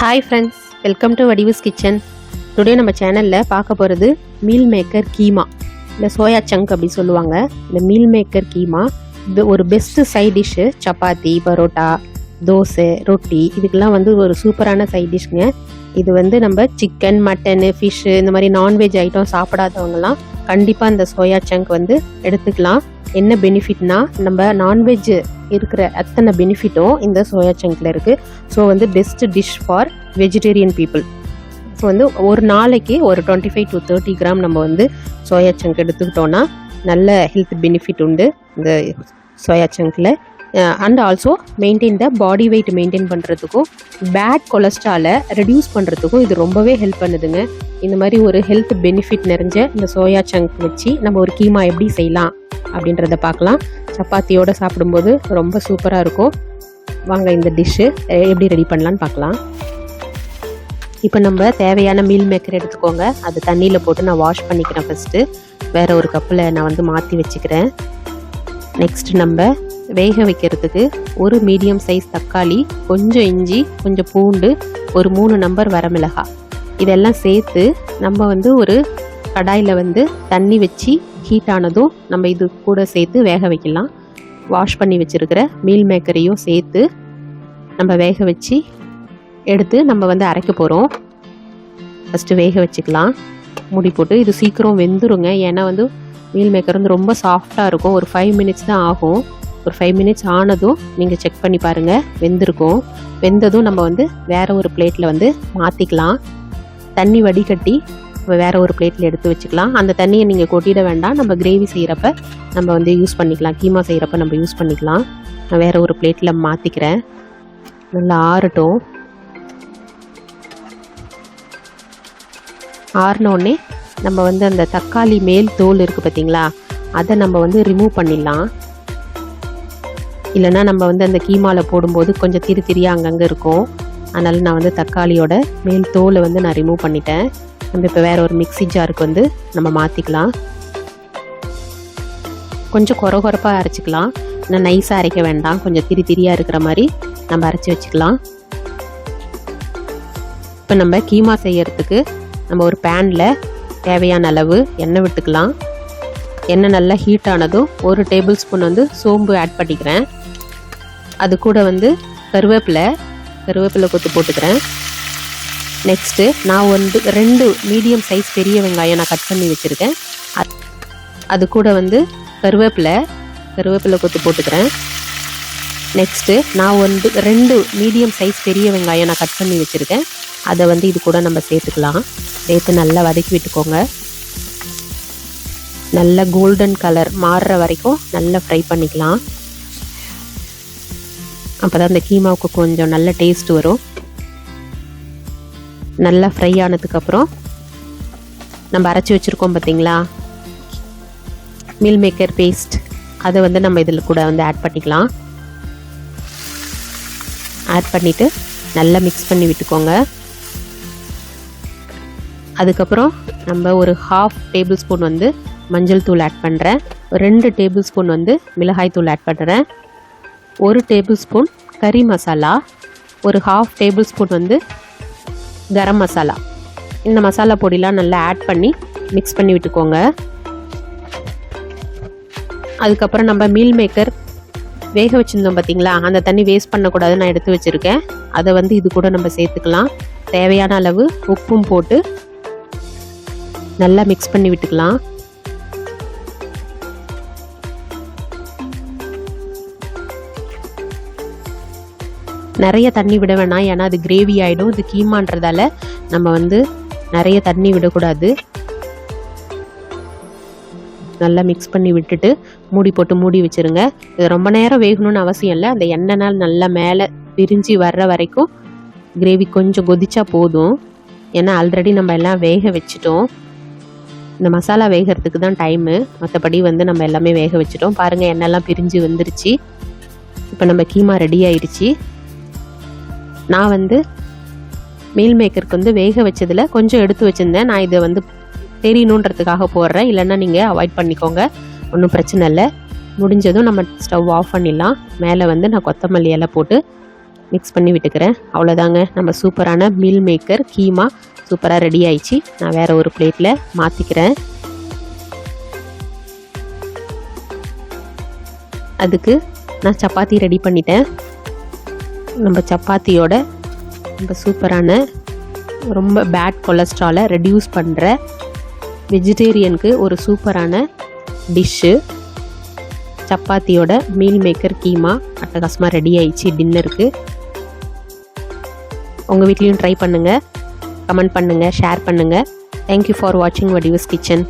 Hi friends, welcome to Vadivu's kitchen. Today நம்ம சேனல்ல பார்க்க போறது மீல் மேக்கர் கீமா இல்ல சோயா சங்க் அப்படி சொல்லுவாங்க. இந்த மீல் மேக்கர் கீமா இது ஒரு best side dish. Chapati, parotta, dosa, ரொட்டி இதுக்கெல்லாம் ஒரு சூப்பரான சைட் டிஷ்ங்க. இது நம்ம சிக்கன், மட்டன், ஃபிஷ் இந்த மாதிரி நான்வெஜ் ஐட்டம் சாப்பிடாதவங்கலாம் கண்டிப்பாக இந்த சோயா சங்க் எடுத்துக்கலாம். என்ன பெனிஃபிட்னா நம்ம நான்வெஜ் இருக்கிற அத்தனை பெனிஃபிட்டும் இந்த சோயா சங்க்ல இருக்கு. So best dish for vegetarian people. So ஒரு நாளைக்கு ஒரு 25 to 30 கிராம் நம்ம சோயா சங்க் எடுத்துக்கிட்டோன்னா நல்ல ஹெல்த் பெனிஃபிட் உண்டு இந்த சோயா சங்க்ல. And also maintain the body weight maintain பண்ணுறதுக்கும் பேட் கொலஸ்ட்ராலை ரெடியூஸ் பண்ணுறதுக்கும் இது ரொம்பவே ஹெல்ப் பண்ணுதுங்க. இந்த மாதிரி ஒரு ஹெல்த் பெனிஃபிட் நிறைஞ்ச இந்த சோயா சங்க் வச்சு நம்ம ஒரு கீமா எப்படி செய்யலாம் அப்படின்றத பார்க்கலாம். சப்பாத்தியோடு சாப்பிடும்போது ரொம்ப சூப்பராக இருக்கும். வாங்க இந்த டிஷ்ஷு எப்படி ரெடி பண்ணலான்னு பார்க்கலாம். இப்போ நம்ம தேவையான மீல் மேக்கர் எடுத்துக்கோங்க. அது தண்ணியில் போட்டு நான் வாஷ் பண்ணிக்கிறேன். ஃபஸ்ட்டு வேறு ஒரு கப்பில் நான் மாற்றி வச்சுக்கிறேன். நெக்ஸ்ட் நம்ம வேக வைக்கிறதுக்கு ஒரு மீடியம் சைஸ் தக்காளி, கொஞ்சம் இஞ்சி, கொஞ்சம் பூண்டு, ஒரு 3 நம்பர் வரமிளகாய் இதெல்லாம் சேர்த்து நம்ம ஒரு கடாயில் தண்ணி வச்சு ஹீட் ஆனதும் நம்ம இது கூட சேர்த்து வேக வைக்கலாம். வாஷ் பண்ணி வச்சுருக்கிற மீல் மேக்கரையும் சேர்த்து நம்ம வேக வச்சு எடுத்து நம்ம அரைக்க போகிறோம். ஃபஸ்ட்டு வேக வச்சுக்கலாம் மூடி போட்டு. இது சீக்கிரம் வெந்துருங்க. ஏன்னா மீல் மேக்கர் ரொம்ப சாஃப்டாக இருக்கும். ஒரு 5 மினிட்ஸ் தான் ஆகும். ஒரு 5 மினிட்ஸ் ஆனதும் நீங்கள் செக் பண்ணி பாருங்கள் வெந்திருக்கும். வெந்ததும் நம்ம வேறு ஒரு பிளேட்டில் மாற்றிக்கலாம். தண்ணி வடிகட்டி வேறு ஒரு பிளேட்டில் எடுத்து வச்சுக்கலாம். அந்த தண்ணியை நீங்கள் கொட்டிட வேண்டாம். நம்ம கிரேவி செய்கிறப்ப நம்ம யூஸ் பண்ணிக்கலாம். கீமா செய்கிறப்ப நம்ம யூஸ் பண்ணிக்கலாம். நான் வேறு ஒரு பிளேட்டில் மாற்றிக்கிறேன். நல்லா ஆறட்டும். ஆறினோடனே நம்ம அந்த தக்காளி மேல் தோல் இருக்குது பார்த்தீங்களா, அதை நம்ம ரிமூவ் பண்ணிடலாம். இல்லைன்னா நம்ம அந்த கீமாவில் போடும்போது கொஞ்சம் திரியாக அங்கங்கே இருக்கும். அதனால் நான் தக்காளியோட மேல் தோலை நான் ரிமூவ் பண்ணிட்டேன். நம்ம இப்போ வேறு ஒரு மிக்ஸி ஜாருக்கு நம்ம மாற்றிக்கலாம். கொஞ்சம் கொரப்பாக அரைச்சிக்கலாம். இன்னும் நைஸாக அரைக்க வேண்டாம். கொஞ்சம் திரியாக இருக்கிற மாதிரி நம்ம அரைச்சி வச்சுக்கலாம். இப்போ நம்ம கீமா செய்யறதுக்கு நம்ம ஒரு பேனில் தேவையான அளவு எண்ணெய் விட்டுக்கலாம். எண்ணெய் நல்லா ஹீட் ஆனதும் ஒரு டேபிள் ஸ்பூன் சோம்பு ஆட் பண்ணிக்கிறேன். அது கூட கருவேப்பிலை கொத்து போட்டுக்கிறேன். நெக்ஸ்ட்டு நான் 2 மீடியம் சைஸ் பெரிய வெங்காயம் நான் கட் பண்ணி வச்சுருக்கேன். அது கூட கருவேப்பிலை கொத்து போட்டுக்கிறேன். நெக்ஸ்ட்டு நான் 2 மீடியம் சைஸ் பெரிய வெங்காயம் நான் கட் பண்ணி வச்சுருக்கேன். அதை இது கூட நம்ம சேர்த்துக்கலாம். சேர்த்து நல்லா வதக்கி விட்டுக்கோங்க. நல்ல கோல்டன் கலர் மாறுற வரைக்கும் நல்லா ஃப்ரை பண்ணிக்கலாம். அப்போ தான் அந்த கீமாவுக்கு கொஞ்சம் நல்ல டேஸ்ட் வரும். நல்லா ஃப்ரை ஆனதுக்கப்புறம் நம்ம அரைச்சி வச்சுருக்கோம் பார்த்தீங்களா மீல் மேக்கர் பேஸ்ட், அதை நம்ம இதில் கூட ஆட் பண்ணிக்கலாம். ஆட் பண்ணிவிட்டு நல்லா மிக்ஸ் பண்ணி விட்டுக்கோங்க. அதுக்கப்புறம் நம்ம ஒரு 1/2 டேபிள் ஸ்பூன் மஞ்சள் தூள் ஆட் பண்ணுறேன். 2 டேபிள் ஸ்பூன் மிளகாய் தூள் ஆட் பண்ணுறேன். 1 டேபிள் ஸ்பூன் கறி மசாலா, ஒரு 1/2 டேபிள் ஸ்பூன் கரம் மசாலா. இந்த மசாலா பொடிலாம் நல்லா ஆட் பண்ணி மிக்ஸ் பண்ணி விட்டுக்கோங்க. அதுக்கப்புறம் நம்ம மீல் மேக்கர் வேக வச்சுருந்தோம் பார்த்தீங்களா, அந்த தண்ணி வேஸ்ட் பண்ணக்கூடாது, நான் எடுத்து வச்சுருக்கேன். அதை இது கூட நம்ம சேர்த்துக்கலாம். தேவையான அளவு உப்பும் போட்டு நல்லா மிக்ஸ் பண்ணி விட்டுக்கலாம். நிறைய தண்ணி விட வேணாம். ஏன்னா அது கிரேவி ஆகிடும். இது கீமான்றதால நம்ம நிறைய தண்ணி விடக்கூடாது. நல்லா மிக்ஸ் பண்ணி விட்டுட்டு மூடி போட்டு மூடி வச்சுருங்க. இது ரொம்ப நேரம் வேகணும்னு அவசியம் இல்லை. அந்த எண்ணெய்னால் நல்லா மேலே பிரிஞ்சு வர்ற வரைக்கும் கிரேவி கொஞ்சம் கொதிச்சா போதும். ஏன்னா ஆல்ரெடி நம்ம எல்லாம் வேக வச்சுட்டோம். இந்த மசாலா வேகிறதுக்கு தான் டைமு. மற்றபடி நம்ம எல்லாமே வேக வச்சுட்டோம். பாருங்கள், எண்ணெய்லாம் பிரிஞ்சு வந்துருச்சு. இப்போ நம்ம கீமா ரெடி ஆயிடுச்சு. நான் மீல் மேக்கருக்கு வேக வச்சதில் கொஞ்சம் எடுத்து வச்சுருந்தேன். நான் இதை தெரியணுன்றதுக்காக போடுறேன். இல்லைன்னா நீங்கள் அவாய்ட் பண்ணிக்கோங்க, ஒன்றும் பிரச்சனை இல்லை. முடிஞ்சதும் நம்ம ஸ்டவ் ஆஃப் பண்ணிடலாம். மேலே நான் கொத்தமல்லி இலை போட்டு மிக்ஸ் பண்ணி விட்டுக்கிறேன். அவ்வளோதாங்க, நம்ம சூப்பரான மீல் மேக்கர் கீமா சூப்பராக ரெடி ஆயிடுச்சு. நான் வேறு ஒரு பிளேட்டில் மாற்றிக்கிறேன். அதுக்கு நான் சப்பாத்தி ரெடி பண்ணிட்டேன். நம்ம சப்பாத்தியோட நம்ம சூப்பரான ரொம்ப பேட் கொலஸ்ட்ராலை ரெடியூஸ் பண்ணுற வெஜிடேரியனுக்கு ஒரு சூப்பரான டிஷ்ஷு சப்பாத்தியோட மீல் மேக்கர் கீமா அட்டகாசமாக ரெடி ஆயிடுச்சு டின்னருக்கு. உங்கள் வீட்லேயும் ட்ரை பண்ணுங்கள், கமெண்ட் பண்ணுங்கள், ஷேர் பண்ணுங்கள். தேங்க்யூ ஃபார் வாட்சிங் வடிவுஸ் கிச்சன்.